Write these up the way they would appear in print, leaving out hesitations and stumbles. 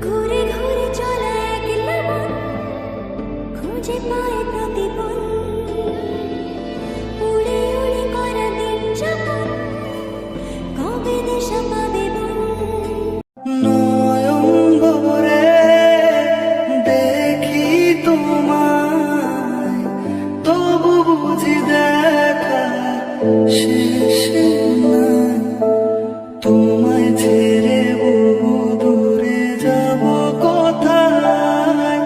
ঘুরে ঘুরে চলা একলা মন খুঁজে পায় প্রতিপল, উড়ে উড়ে করা দিন যাপন কবে দিশা পাবে বল। নয়ন ভরে দেখি তোমায়, তবু বুঝি দেখা শেষ নাই। তোমায় ছেড়ে বহু দূরে যাব কোথায়,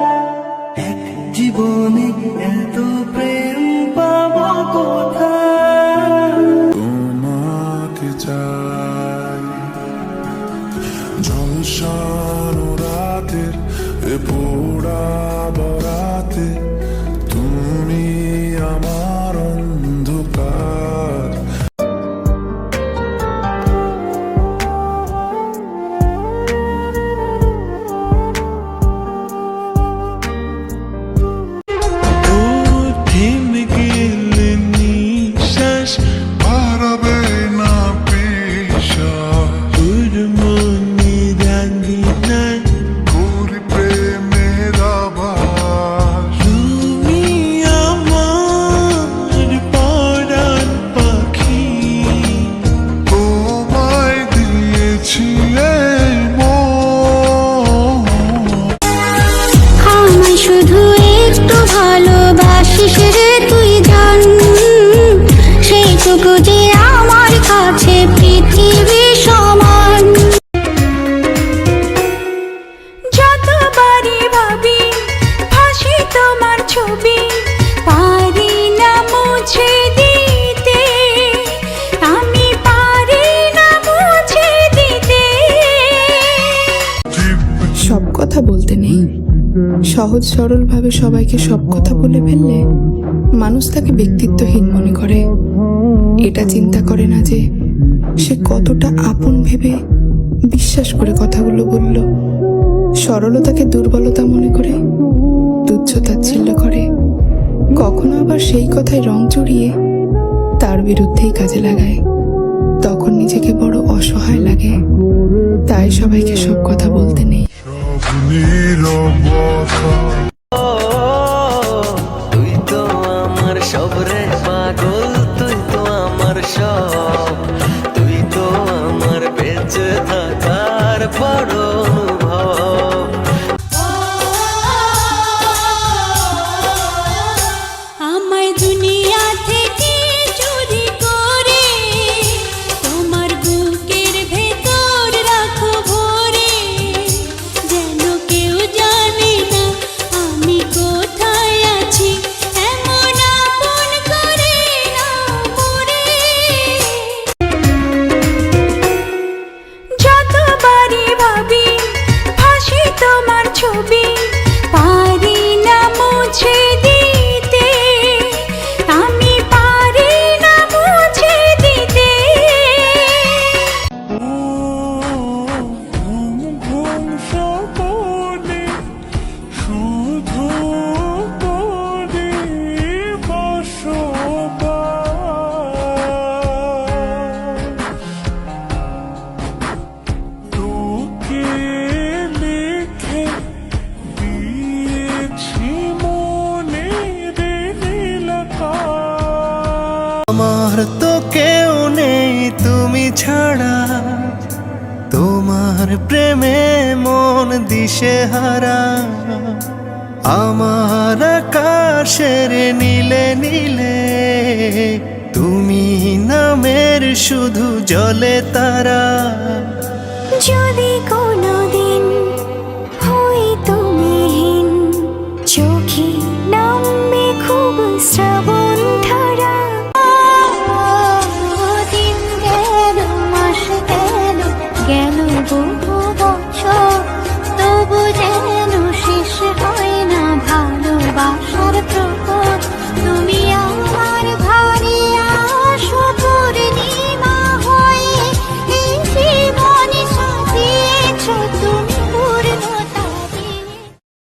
এক জীবনে এত প্রেম পাবো কোথায়। তোমাকে চাই ঝলসানো রাতের এ পোড়া বরাতে, তুমি আমার অন্ধকার। থেমে গেলে নিঃশ্বাস হারাবে না পেশা, তোর মনে রাঙিনায় করি প্রেমের আভাস। তুমি আমার পরাণ পাখি, তোমায় দিয়েছি এই মন। আমায় শুধু একটু ভালোবাসিস রে তুই জান, সেইটুকু যে আমার কাছে পৃথিবী সমান। যতবারই ভাবি ভাসি তোমার ছবি, পারি না মুছে দিতে, আমি পারি না মুছে দিতে। সব কথা বলতে নেই, সহজ সরল ভাবে সবাইকে সব কথা বলে ফেললে মানুষ তাকে ব্যক্তিত্বহীন মনে করে। এটা চিন্তা করে না যে সে কতটা আপন ভেবে বিশ্বাস করে কথাগুলো বলল। সরলতাকে দুর্বলতা মনে করে তুচ্ছ তাচ্ছিল্য করে, কখনো আবার সেই কথায় রং চড়িয়ে তার বিরুদ্ধেই কাজে লাগায়। তখন নিজেকে বড় অসহায় লাগে। তাই সবাইকে সব কথা বলতে নেই। তুই তো আমার সব রে পাগল, তুই তো আমার সব, তুই তো আমার বেঁচে থাকার বড় অনুভব। আমায় দুনিয়া থেকে চুরি করে তোমার বুকের ভেতর রাখো ভরে, যেন কেউ জানে না আমি কোথায় আছি, এমন আপন করে নাও মোরে। যতবারই ভাবি ভাসি তোমার ছবি, পারি না মুছে দিতে, আমি পারি না মুছে দিতে। ঘুম স্বপনে শুধু করি বসবাস, তোকে লিখে দিয়েছি মনের নীলকা। আমার তো কেউ নেই তুমি ছাড়া, তোমার প্রেমে মন দিশেহারা। আমার আকাশের নীলে নীলে তুমি নামের শুধু জলে তারা।